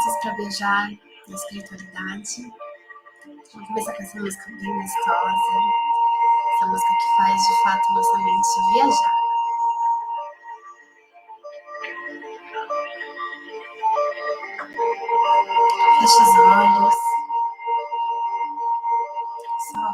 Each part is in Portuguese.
momentos para viajar na espiritualidade. Vamos começar com essa música bem gostosa. Essa música que faz, de fato, nossa mente viajar. Feche os olhos. Só.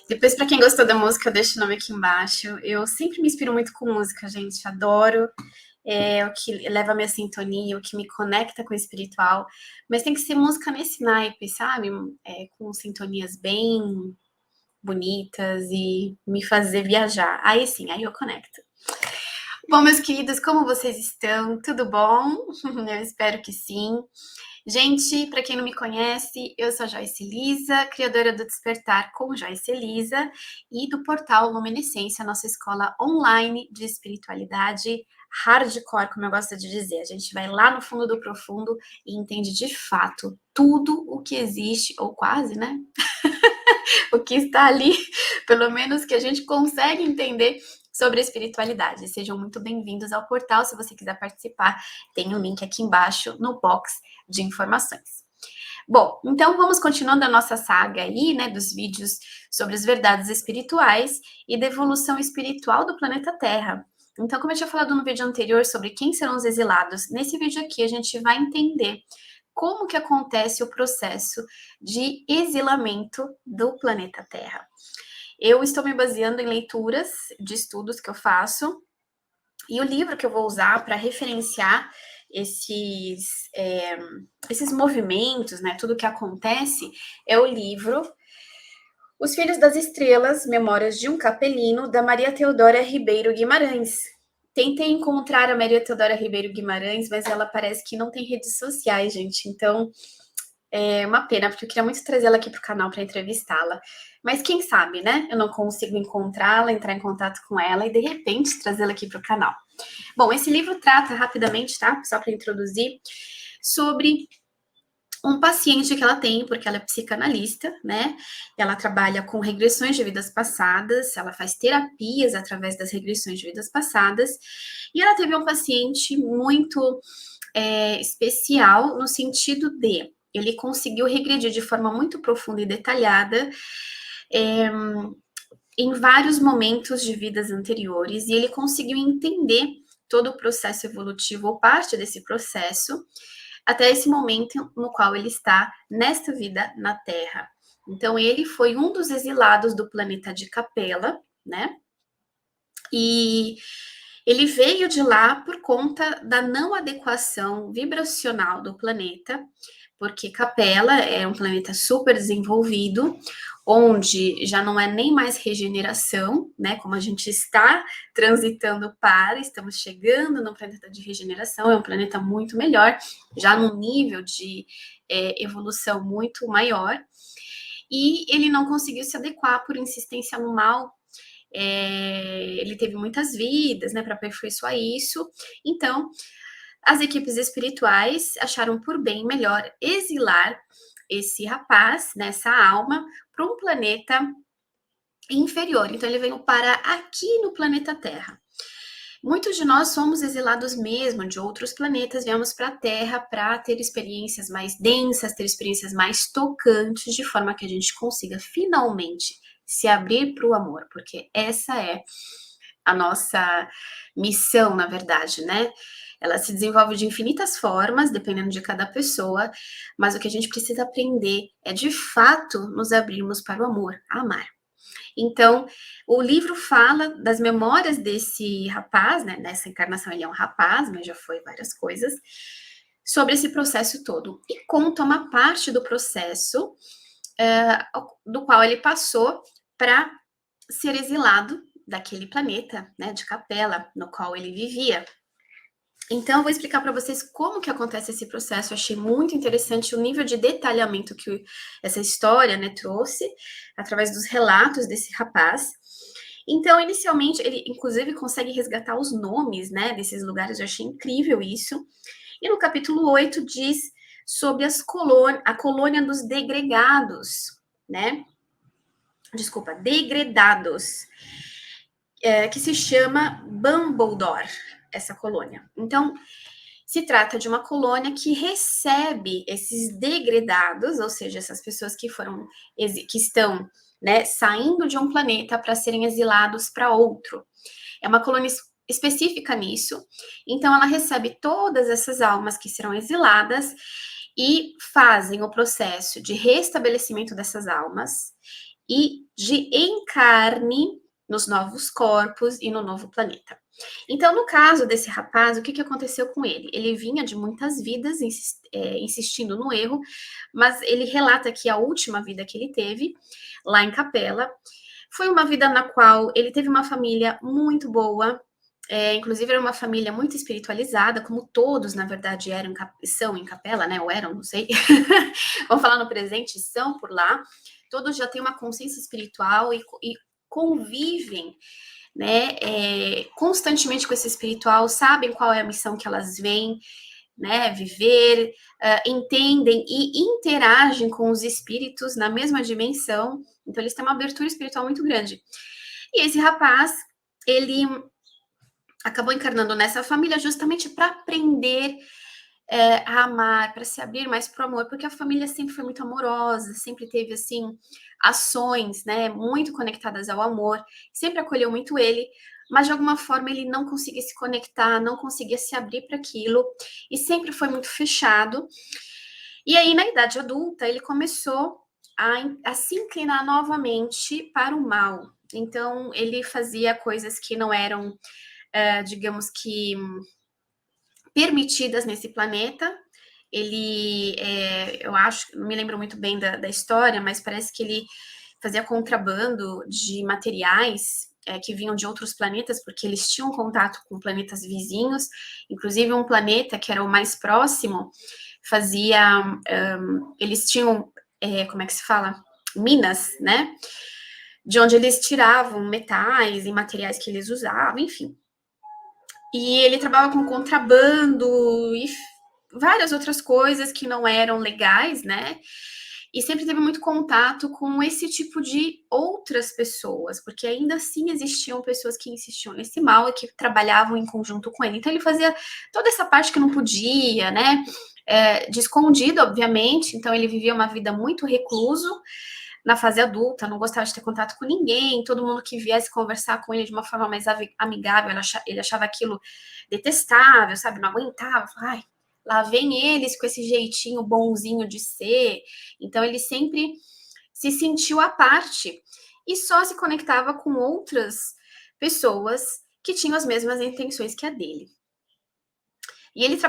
Depois, para quem gostou da música, eu deixo o nome aqui embaixo. Eu sempre me inspiro muito com música, gente. Adoro. É o que leva a minha sintonia, o que me conecta com o espiritual. Mas tem que ser música nesse naipe, sabe? Com sintonias bem bonitas e me fazer viajar. Aí sim, aí eu conecto. Bom, meus queridos, como vocês estão? Tudo bom? Eu espero que sim. Gente, para quem não me conhece, eu sou a Joyce Elisa, criadora do Despertar com Joyce Elisa e do portal Luminescência, nossa escola online de espiritualidade hardcore, como eu gosto de dizer. A gente vai lá no fundo do profundo e entende de fato tudo o que existe, ou quase, né? O que está ali, pelo menos que a gente consegue entender sobre a espiritualidade. Sejam muito bem-vindos ao portal. Se você quiser participar, tem um link aqui embaixo no box de informações. Bom, então vamos continuando a nossa saga aí, né, dos vídeos sobre as verdades espirituais e da evolução espiritual do planeta Terra. Então, como eu tinha falado no vídeo anterior sobre quem serão os exilados, nesse vídeo aqui a gente vai entender como que acontece o processo de exilamento do planeta Terra. Eu estou me baseando em leituras de estudos que eu faço, e o livro que eu vou usar para referenciar esses movimentos, né, tudo que acontece, é o livro Os Filhos das Estrelas, Memórias de um Capelino, da Maria Teodora Ribeiro Guimarães. Tentei encontrar a Maria Teodora Ribeiro Guimarães, mas ela parece que não tem redes sociais, gente, então é uma pena, porque eu queria muito trazer ela aqui para o canal para entrevistá-la. Mas quem sabe, né? Eu não consigo encontrá-la, entrar em contato com ela e, de repente, trazê-la aqui para o canal. Bom, esse livro trata rapidamente, tá? Só para introduzir, sobre um paciente que ela tem, porque ela é psicanalista, né? Ela trabalha com regressões de vidas passadas, ela faz terapias através das regressões de vidas passadas, e ela teve um paciente muito especial no sentido de ele conseguiu regredir de forma muito profunda e detalhada em vários momentos de vidas anteriores, e ele conseguiu entender todo o processo evolutivo ou parte desse processo até esse momento no qual ele está nesta vida na Terra. Então, ele foi um dos exilados do planeta de Capela, né? E ele veio de lá por conta da não adequação vibracional do planeta, porque Capela é um planeta super desenvolvido, onde já não é nem mais regeneração, né? Como a gente está transitando para, estamos chegando no planeta de regeneração, é um planeta muito melhor, já num nível de evolução muito maior, e ele não conseguiu se adequar por insistência no mal. Ele teve muitas vidas, né, para aperfeiçoar isso. Então, as equipes espirituais acharam por bem melhor exilar esse rapaz, né, essa alma, para um planeta inferior. Então, ele veio para aqui no planeta Terra. Muitos de nós somos exilados mesmo de outros planetas, viemos para a Terra para ter experiências mais densas, ter experiências mais tocantes, de forma que a gente consiga finalmente se abrir para o amor, porque essa é a nossa missão, na verdade, né? Ela se desenvolve de infinitas formas, dependendo de cada pessoa, mas o que a gente precisa aprender é, de fato, nos abrirmos para o amor, amar. Então, o livro fala das memórias desse rapaz, né? Nessa encarnação ele é um rapaz, mas já foi várias coisas, sobre esse processo todo. E conta uma parte do processo do qual ele passou para ser exilado daquele planeta, né, de Capela, no qual ele vivia. Então, eu vou explicar para vocês como que acontece esse processo. Eu achei muito interessante o nível de detalhamento que essa história, né, trouxe, através dos relatos desse rapaz. Então, inicialmente, ele, inclusive, consegue resgatar os nomes, né, desses lugares. Eu achei incrível isso. E no capítulo 8 diz sobre a colônia dos degregados, né? Desculpa, degredados, que se chama Bumbledore, essa colônia. Então, se trata de uma colônia que recebe esses degredados, ou seja, essas pessoas que estão, né, saindo de um planeta para serem exilados para outro. É uma colônia específica nisso. Então, ela recebe todas essas almas que serão exiladas e fazem o processo de restabelecimento dessas almas e de encarne nos novos corpos e no novo planeta. Então, no caso desse rapaz, o que aconteceu com ele? Ele vinha de muitas vidas insistindo no erro, mas ele relata que a última vida que ele teve, lá em Capela, foi uma vida na qual ele teve uma família muito boa, inclusive era uma família muito espiritualizada, como todos, na verdade, são em Capela, né? Ou eram, não sei. Vamos falar no presente, são por lá. Todos já têm uma consciência espiritual e convivem, né, constantemente com esse espiritual, sabem qual é a missão que elas vêm, né, viver, entendem e interagem com os espíritos na mesma dimensão. Então, eles têm uma abertura espiritual muito grande. E esse rapaz, ele acabou encarnando nessa família justamente para aprender a amar, para se abrir mais para o amor, porque a família sempre foi muito amorosa, sempre teve, assim, ações, né, muito conectadas ao amor, sempre acolheu muito ele, mas de alguma forma ele não conseguia se conectar, não conseguia se abrir para aquilo, e sempre foi muito fechado. E aí, na idade adulta, ele começou a se inclinar novamente para o mal. Então, ele fazia coisas que não eram, digamos que, permitidas nesse planeta. Ele, eu acho, não me lembro muito bem da história, mas parece que ele fazia contrabando de materiais que vinham de outros planetas, porque eles tinham contato com planetas vizinhos, inclusive um planeta que era o mais próximo, eles tinham, como é que se fala? Minas, né? De onde eles tiravam metais e materiais que eles usavam, enfim. E ele trabalhava com contrabando e várias outras coisas que não eram legais, né? E sempre teve muito contato com esse tipo de outras pessoas, porque ainda assim existiam pessoas que insistiam nesse mal e que trabalhavam em conjunto com ele. Então ele fazia toda essa parte que não podia, né? De escondido, obviamente. Então ele vivia uma vida muito recluso na fase adulta, não gostava de ter contato com ninguém, todo mundo que viesse conversar com ele de uma forma mais amigável, ele achava aquilo detestável, sabe? Não aguentava, ai, lá vem eles com esse jeitinho bonzinho de ser. Então ele sempre se sentiu à parte e só se conectava com outras pessoas que tinham as mesmas intenções que a dele. E ele,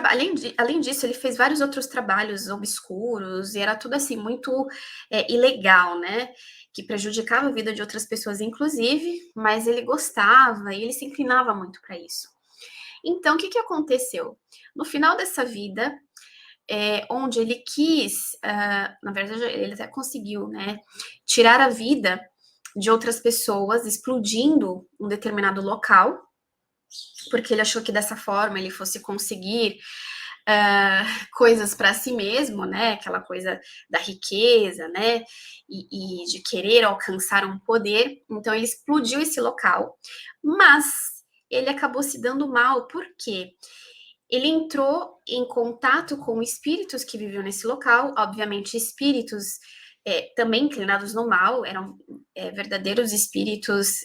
além disso, ele fez vários outros trabalhos obscuros, e era tudo assim, muito ilegal, né? Que prejudicava a vida de outras pessoas, inclusive, mas ele gostava e ele se inclinava muito para isso. Então, o que aconteceu? No final dessa vida, onde ele quis, na verdade, ele até conseguiu, né? Tirar a vida de outras pessoas, explodindo um determinado local, porque ele achou que dessa forma ele fosse conseguir coisas para si mesmo, né? Aquela coisa da riqueza, né? E de querer alcançar um poder. Então ele explodiu esse local, mas ele acabou se dando mal, por quê? Ele entrou em contato com espíritos que viviam nesse local, obviamente espíritos também inclinados no mal, eram verdadeiros espíritos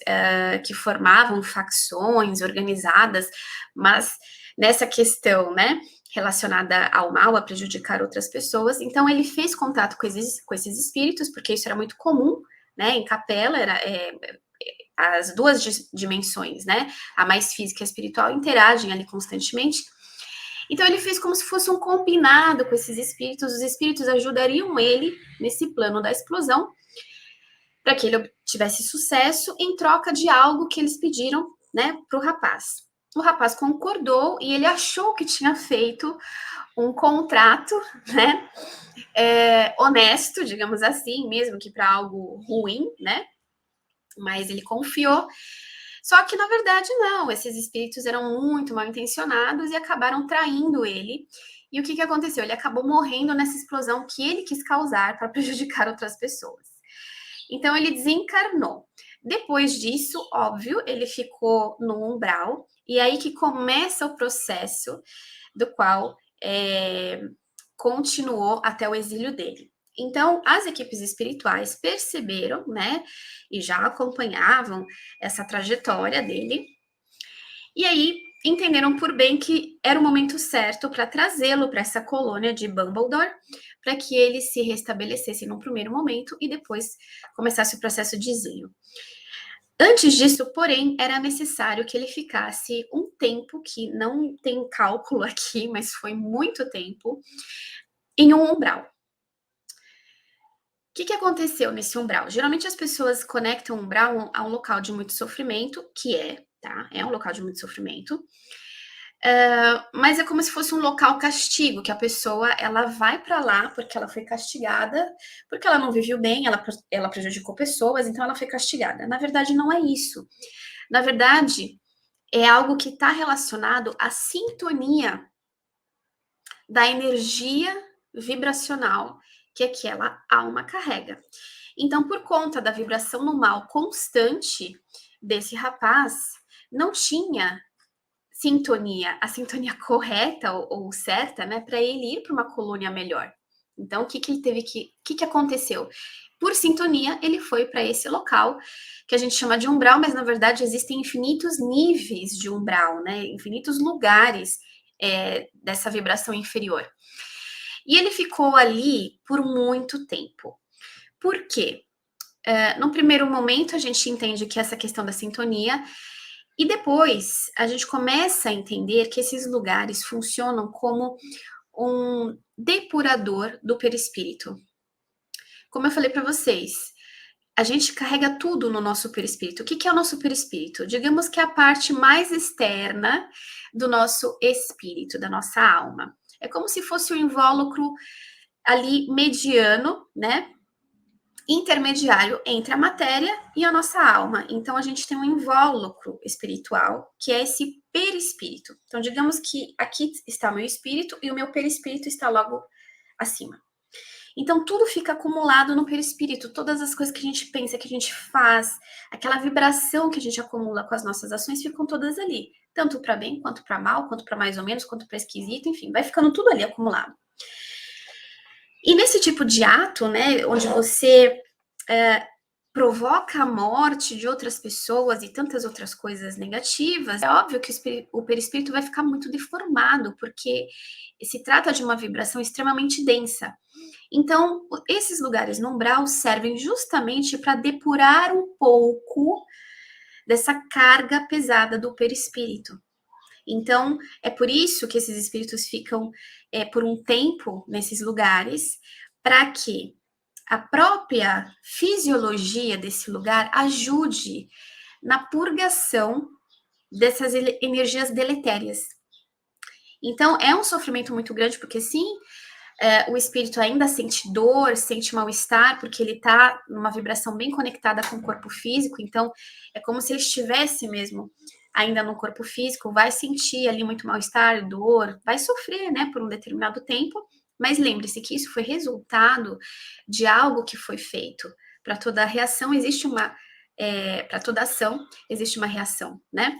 que formavam facções organizadas, mas nessa questão, né, relacionada ao mal, a prejudicar outras pessoas, então ele fez contato com esses espíritos, porque isso era muito comum, né, em capela, as duas dimensões, né, a mais física e a espiritual, interagem ali constantemente. Então ele fez como se fosse um combinado com esses espíritos, os espíritos ajudariam ele nesse plano da explosão, para que ele obtivesse sucesso em troca de algo que eles pediram, né, para o rapaz. O rapaz concordou e ele achou que tinha feito um contrato, né, honesto, digamos assim, mesmo que para algo ruim, né, mas ele confiou. Só que, na verdade, não. Esses espíritos eram muito mal intencionados e acabaram traindo ele. E o que, que aconteceu? Ele acabou morrendo nessa explosão que ele quis causar para prejudicar outras pessoas. Então, ele desencarnou. Depois disso, óbvio, ele ficou no umbral. E aí que começa o processo do qual continuou até o exílio dele. Então, as equipes espirituais perceberam, né, e já acompanhavam essa trajetória dele, e aí entenderam por bem que era o momento certo para trazê-lo para essa colônia de Bumbledore, para que ele se restabelecesse num primeiro momento e depois começasse o processo de exílio. Antes disso, porém, era necessário que ele ficasse um tempo, que não tem cálculo aqui, mas foi muito tempo, em um umbral. O que aconteceu nesse umbral? Geralmente as pessoas conectam o umbral a um local de muito sofrimento, que tá? É um local de muito sofrimento. Mas é como se fosse um local castigo, que a pessoa ela vai para lá porque ela foi castigada, porque ela não viveu bem, ela prejudicou pessoas, então ela foi castigada. Na verdade, não é isso. Na verdade, é algo que está relacionado à sintonia da energia vibracional que aquela alma carrega. Então, por conta da vibração no mal constante desse rapaz, não tinha sintonia, a sintonia correta ou certa, né, para ele ir para uma colônia melhor. Então, o que ele teve que aconteceu? Por sintonia, ele foi para esse local que a gente chama de umbral, mas na verdade existem infinitos níveis de umbral, né? Infinitos lugares dessa vibração inferior. E ele ficou ali por muito tempo. Por quê? No primeiro momento, a gente entende que essa questão da sintonia, e depois a gente começa a entender que esses lugares funcionam como um depurador do perispírito. Como eu falei para vocês, a gente carrega tudo no nosso perispírito. O que é o nosso perispírito? Digamos que é a parte mais externa do nosso espírito, da nossa alma. É como se fosse um invólucro ali mediano, né? Intermediário entre a matéria e a nossa alma. Então, a gente tem um invólucro espiritual, que é esse perispírito. Então, digamos que aqui está o meu espírito e o meu perispírito está logo acima. Então, tudo fica acumulado no perispírito, todas as coisas que a gente pensa, que a gente faz, aquela vibração que a gente acumula com as nossas ações, ficam todas ali. Tanto para bem, quanto para mal, quanto para mais ou menos, quanto para esquisito, enfim, vai ficando tudo ali acumulado. E nesse tipo de ato, né, onde você provoca a morte de outras pessoas e tantas outras coisas negativas, é óbvio que o perispírito vai ficar muito deformado, porque se trata de uma vibração extremamente densa. Então, esses lugares no umbral servem justamente para depurar um pouco dessa carga pesada do perispírito. Então, é por isso que esses espíritos ficam por um tempo nesses lugares, para que a própria fisiologia desse lugar ajude na purgação dessas energias deletérias. Então, é um sofrimento muito grande, porque sim, o espírito ainda sente dor, sente mal-estar, porque ele está numa vibração bem conectada com o corpo físico, então é como se ele estivesse mesmo ainda no corpo físico, vai sentir ali muito mal-estar, dor, vai sofrer, né, por um determinado tempo, mas lembre-se que isso foi resultado de algo que foi feito. Para toda reação existe para toda ação existe uma reação, né?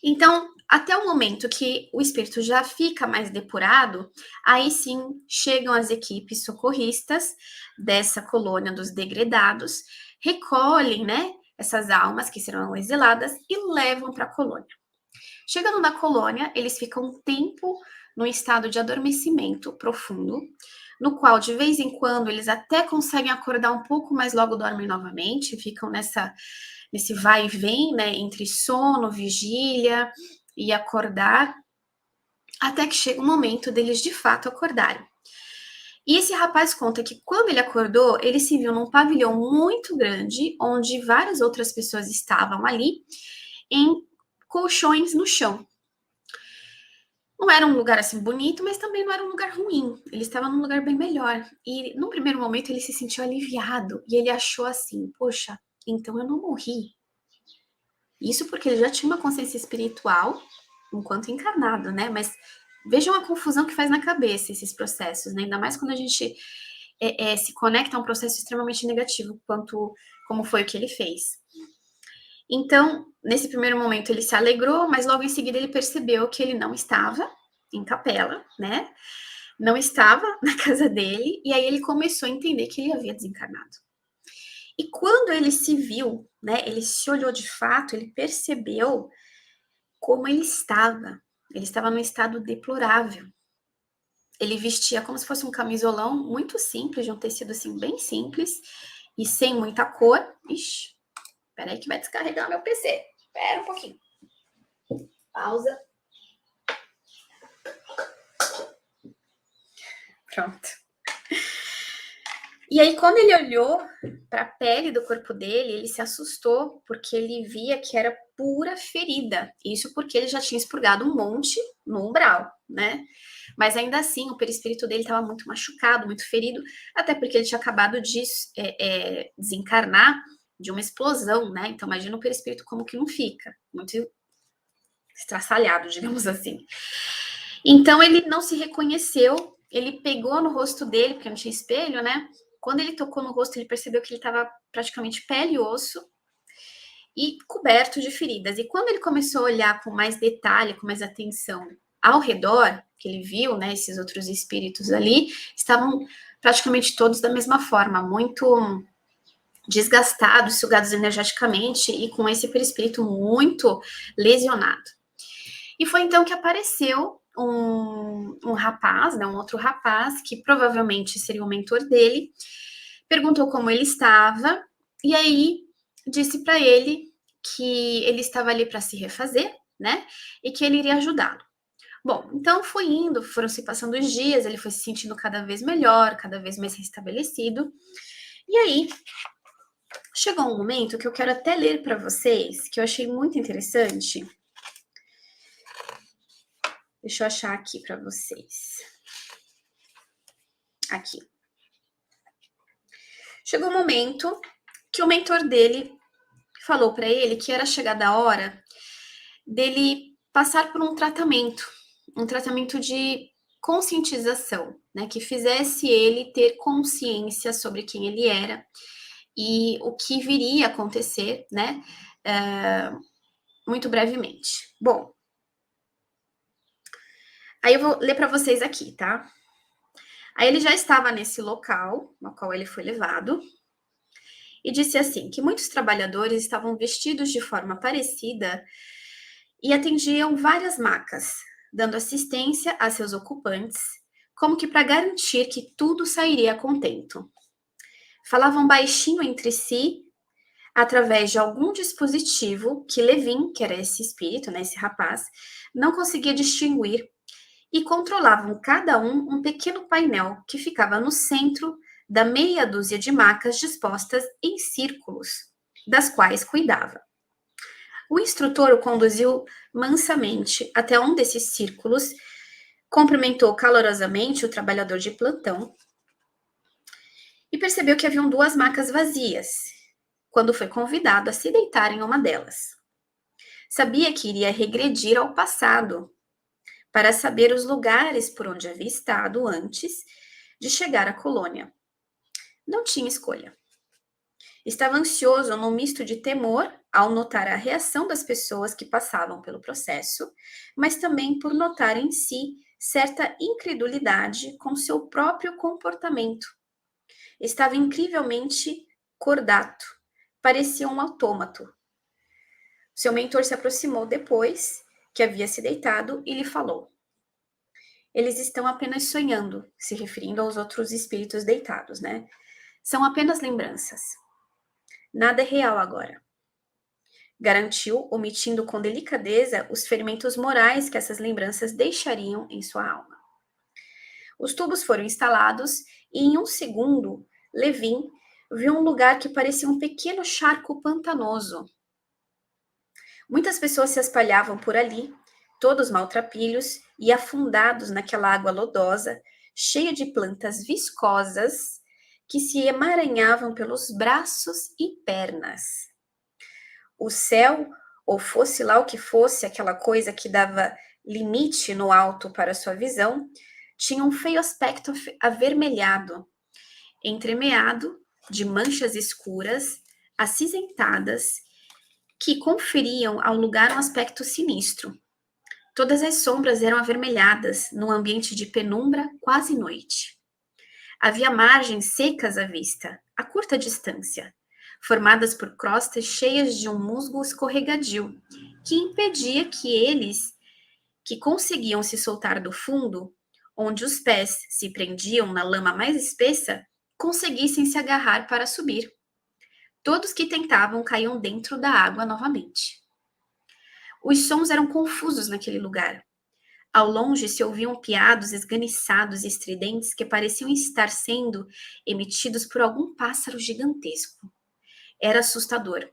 Então, até o momento que o espírito já fica mais depurado, aí sim chegam as equipes socorristas dessa colônia dos degredados, recolhem, né, essas almas que serão exiladas e levam para a colônia. Chegando na colônia, eles ficam um tempo num estado de adormecimento profundo, no qual de vez em quando eles até conseguem acordar um pouco, mas logo dormem novamente, ficam nesse vai e vem, né, entre sono, vigília e acordar, até que chega o momento deles de fato acordarem. E esse rapaz conta que quando ele acordou, ele se viu num pavilhão muito grande, onde várias outras pessoas estavam ali, em colchões no chão. Não era um lugar assim bonito, mas também não era um lugar ruim. Ele estava num lugar bem melhor. E no primeiro momento ele se sentiu aliviado e ele achou assim: poxa, então eu não morri. Isso porque ele já tinha uma consciência espiritual enquanto encarnado, né? Mas vejam a confusão que faz na cabeça esses processos, né? Ainda mais quando a gente se conecta a um processo extremamente negativo, quanto como foi o que ele fez. Então, nesse primeiro momento ele se alegrou, mas logo em seguida ele percebeu que ele não estava em capela, né? Não estava na casa dele, e aí ele começou a entender que ele havia desencarnado. E quando ele se viu, né, ele se olhou de fato, ele percebeu como ele estava. Ele estava num estado deplorável. Ele vestia como se fosse um camisolão muito simples, de um tecido assim bem simples e sem muita cor. Ixi, peraí que vai descarregar meu PC. Espera um pouquinho. Pausa. Pronto. E aí, quando ele olhou para a pele do corpo dele, ele se assustou, porque ele via que era pura ferida. Isso porque ele já tinha expurgado um monte no umbral, né? Mas ainda assim, o perispírito dele estava muito machucado, muito ferido, até porque ele tinha acabado de desencarnar de uma explosão, né? Então, imagina o perispírito como que não fica, muito estraçalhado, digamos assim. Então, ele não se reconheceu, ele pegou no rosto dele, porque não tinha espelho, né? Quando ele tocou no rosto, ele percebeu que ele estava praticamente pele e osso e coberto de feridas. E quando ele começou a olhar com mais detalhe, com mais atenção ao redor, que ele viu, né, esses outros espíritos ali, estavam praticamente todos da mesma forma, muito desgastados, sugados energeticamente e com esse perispírito muito lesionado. E foi então que apareceu um rapaz, né, um outro rapaz, que provavelmente seria o mentor dele, perguntou como ele estava, e aí disse para ele que ele estava ali para se refazer, né, e que ele iria ajudá-lo. Bom, então foi indo, foram se passando os dias, ele foi se sentindo cada vez melhor, cada vez mais restabelecido, e aí chegou um momento que eu quero até ler para vocês, que eu achei muito interessante. Deixa eu achar aqui para vocês. Aqui. Chegou um momento que o mentor dele falou para ele que era chegada a hora dele passar por um tratamento de conscientização, né, que fizesse ele ter consciência sobre quem ele era e o que viria a acontecer, né, muito brevemente. Bom, aí eu vou ler para vocês aqui, tá? Aí ele já estava nesse local no qual ele foi levado e disse assim que muitos trabalhadores estavam vestidos de forma parecida e atendiam várias macas, dando assistência a seus ocupantes, como que para garantir que tudo sairia a contento. Falavam baixinho entre si, através de algum dispositivo que Levin, que era esse espírito, né, esse rapaz, não conseguia distinguir, e controlavam cada um pequeno painel que ficava no centro da meia dúzia de macas dispostas em círculos, das quais cuidava. O instrutor o conduziu mansamente até um desses círculos, cumprimentou calorosamente o trabalhador de plantão e percebeu que haviam duas macas vazias, quando foi convidado a se deitar em uma delas. Sabia que iria regredir ao passado para saber os lugares por onde havia estado antes de chegar à colônia. Não tinha escolha. Estava ansioso num misto de temor ao notar a reação das pessoas que passavam pelo processo, mas também por notar em si certa incredulidade com seu próprio comportamento. Estava incrivelmente cordato, parecia um autômato. Seu mentor se aproximou depois que havia se deitado e lhe falou: eles estão apenas sonhando, se referindo aos outros espíritos deitados, né? São apenas lembranças. Nada é real agora. Garantiu, omitindo com delicadeza os ferimentos morais que essas lembranças deixariam em sua alma. Os tubos foram instalados e, em um segundo, Levin viu um lugar que parecia um pequeno charco pantanoso. Muitas pessoas se espalhavam por ali, todos maltrapilhos e afundados naquela água lodosa, cheia de plantas viscosas que se emaranhavam pelos braços e pernas. O céu, ou fosse lá o que fosse, aquela coisa que dava limite no alto para sua visão, tinha um feio aspecto avermelhado, entremeado de manchas escuras, acinzentadas, que conferiam ao lugar um aspecto sinistro. Todas as sombras eram avermelhadas, num ambiente de penumbra, quase noite. Havia margens secas à vista, a curta distância, formadas por crostas cheias de um musgo escorregadio, que impedia que eles, que conseguiam se soltar do fundo, onde os pés se prendiam na lama mais espessa, conseguissem se agarrar para subir. Todos que tentavam caíam dentro da água novamente. Os sons eram confusos naquele lugar. Ao longe se ouviam piados esganiçados e estridentes que pareciam estar sendo emitidos por algum pássaro gigantesco. Era assustador.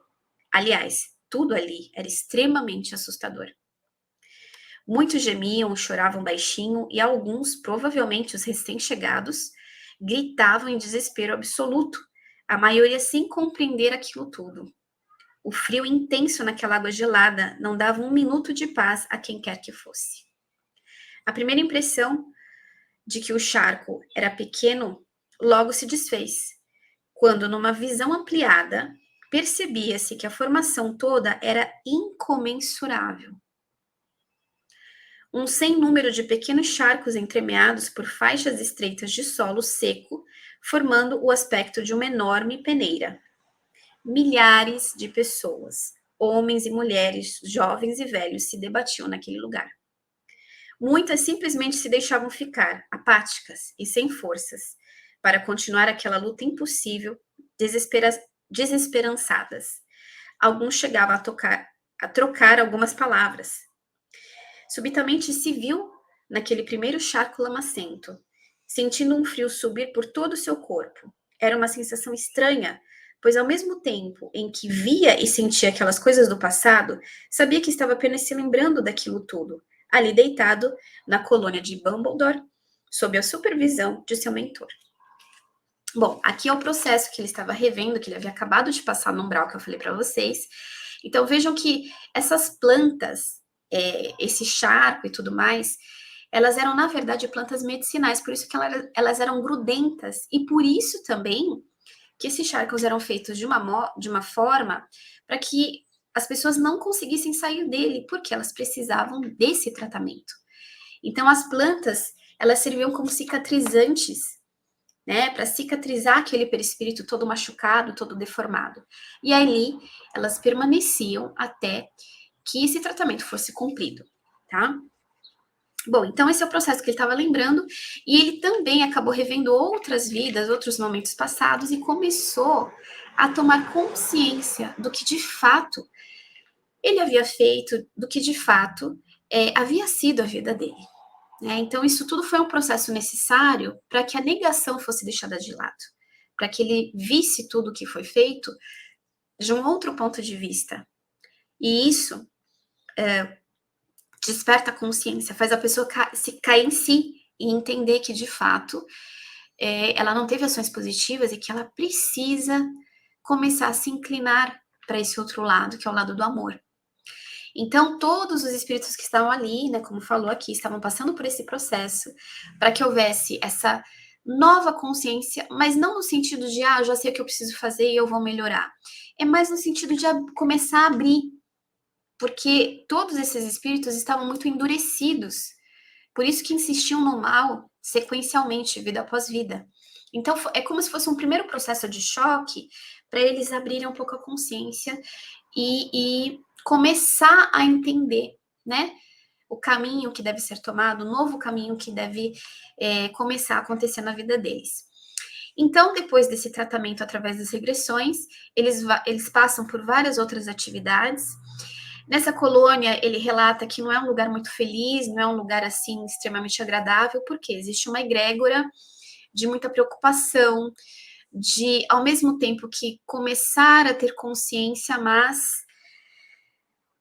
Aliás, tudo ali era extremamente assustador. Muitos gemiam, choravam baixinho e alguns, provavelmente os recém-chegados, gritavam em desespero absoluto, a maioria sem compreender aquilo tudo. O frio intenso naquela água gelada não dava um minuto de paz a quem quer que fosse. A primeira impressão de que o charco era pequeno logo se desfez, quando, numa visão ampliada, percebia-se que a formação toda era incomensurável. Um sem número de pequenos charcos entremeados por faixas estreitas de solo seco, formando o aspecto de uma enorme peneira. Milhares de pessoas, homens e mulheres, jovens e velhos, se debatiam naquele lugar. Muitas simplesmente se deixavam ficar, apáticas e sem forças, para continuar aquela luta impossível, desesperançadas. Alguns chegavam a trocar algumas palavras. Subitamente se viu naquele primeiro charco lamacento, sentindo um frio subir por todo o seu corpo. Era uma sensação estranha, pois ao mesmo tempo em que via e sentia aquelas coisas do passado, sabia que estava apenas se lembrando daquilo tudo, ali deitado na colônia de Dumbledore, sob a supervisão de seu mentor. Bom, aqui é o processo que ele estava revendo, que ele havia acabado de passar no umbral que eu falei para vocês. Então vejam que essas plantas, esse charco e tudo mais, elas eram, na verdade, plantas medicinais, por isso que elas eram grudentas, e por isso também que esses charcos eram feitos de uma forma para que as pessoas não conseguissem sair dele, porque elas precisavam desse tratamento. Então, as plantas, elas serviam como cicatrizantes, né, para cicatrizar aquele perispírito todo machucado, todo deformado. E ali, elas permaneciam até que esse tratamento fosse cumprido, tá? Bom, então esse é o processo que ele estava lembrando, e ele também acabou revendo outras vidas, outros momentos passados, e começou a tomar consciência do que de fato ele havia feito, do que de fato havia sido a vida dele. Né? Então isso tudo foi um processo necessário para que a negação fosse deixada de lado, para que ele visse tudo o que foi feito de um outro ponto de vista. E isso desperta a consciência, faz a pessoa cair em si e entender que, de fato, ela não teve ações positivas e que ela precisa começar a se inclinar para esse outro lado, que é o lado do amor. Então, todos os espíritos que estavam ali, né, como falou aqui, estavam passando por esse processo para que houvesse essa nova consciência, mas não no sentido de, já sei o que eu preciso fazer e eu vou melhorar. É mais no sentido de começar a abrir, porque todos esses espíritos estavam muito endurecidos. Por isso que insistiam no mal sequencialmente, vida após vida. Então, é como se fosse um primeiro processo de choque para eles abrirem um pouco a consciência e começar a entender, né? O caminho que deve ser tomado, o novo caminho que deve começar a acontecer na vida deles. Então, depois desse tratamento através das regressões, eles passam por várias outras atividades. Nessa colônia, ele relata que não é um lugar muito feliz, não é um lugar assim extremamente agradável, porque existe uma egrégora de muita preocupação, de ao mesmo tempo que começar a ter consciência, mas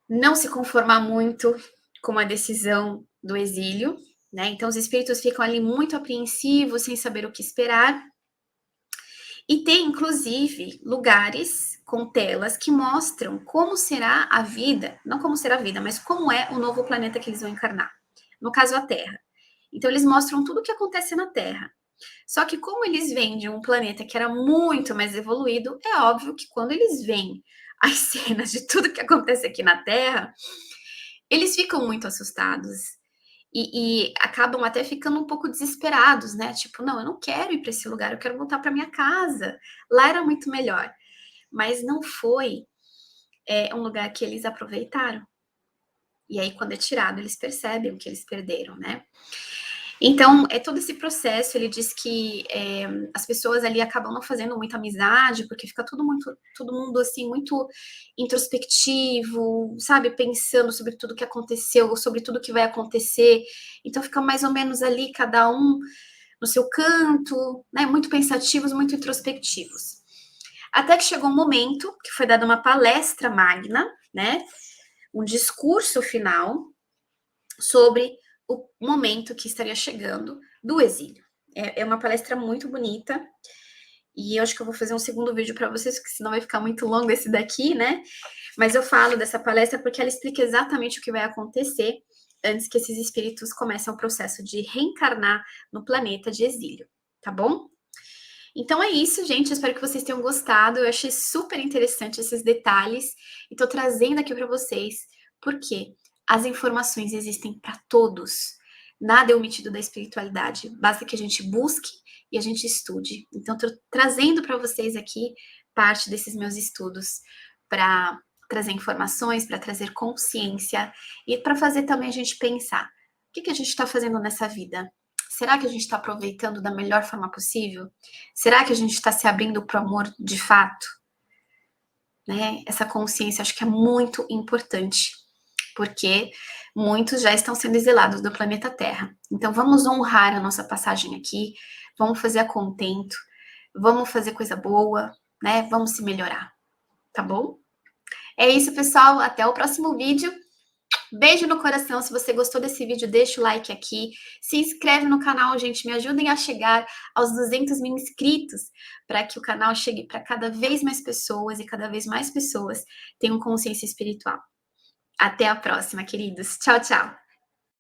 não se conformar muito com a decisão do exílio, né? Então os espíritos ficam ali muito apreensivos, sem saber o que esperar. E tem, inclusive, lugares com telas que mostram como será a vida, não como será a vida, mas como é o novo planeta que eles vão encarnar. No caso, a Terra. Então, eles mostram tudo o que acontece na Terra. Só que, como eles vêm de um planeta que era muito mais evoluído, é óbvio que quando eles veem as cenas de tudo que acontece aqui na Terra, eles ficam muito assustados. E acabam até ficando um pouco desesperados, né? Tipo, não, eu não quero ir para esse lugar, eu quero voltar para minha casa. Lá era muito melhor. Mas não foi um lugar que eles aproveitaram. E aí, quando é tirado, eles percebem o que eles perderam, né? Então, é todo esse processo. Ele diz que as pessoas ali acabam não fazendo muita amizade, porque fica todo mundo assim, muito introspectivo, sabe? Pensando sobre tudo que aconteceu, sobre tudo que vai acontecer. Então, fica mais ou menos ali, cada um no seu canto, né? Muito pensativos, muito introspectivos. Até que chegou um momento que foi dada uma palestra magna, né? Um discurso final sobre o momento que estaria chegando do exílio. É uma palestra muito bonita, e eu acho que eu vou fazer um segundo vídeo para vocês, porque senão vai ficar muito longo esse daqui, né? Mas eu falo dessa palestra porque ela explica exatamente o que vai acontecer antes que esses espíritos comecem o processo de reencarnar no planeta de exílio, tá bom? Então é isso, gente. Espero que vocês tenham gostado. Eu achei super interessante esses detalhes e tô trazendo aqui para vocês, porque as informações existem para todos. Nada é omitido da espiritualidade. Basta que a gente busque e a gente estude. Então, tô trazendo para vocês aqui parte desses meus estudos para trazer informações, para trazer consciência e para fazer também a gente pensar: o que a gente está fazendo nessa vida? Será que a gente está aproveitando da melhor forma possível? Será que a gente está se abrindo para o amor de fato? Né? Essa consciência acho que é muito importante, porque muitos já estão sendo exilados do planeta Terra. Então vamos honrar a nossa passagem aqui, vamos fazer a contento, vamos fazer coisa boa, né? Vamos se melhorar, tá bom? É isso, pessoal. Até o próximo vídeo. Beijo no coração. Se você gostou desse vídeo, deixa o like aqui. Se inscreve no canal, gente. Me ajudem a chegar aos 200 mil inscritos para que o canal chegue para cada vez mais pessoas e cada vez mais pessoas tenham consciência espiritual. Até a próxima, queridos. Tchau, tchau.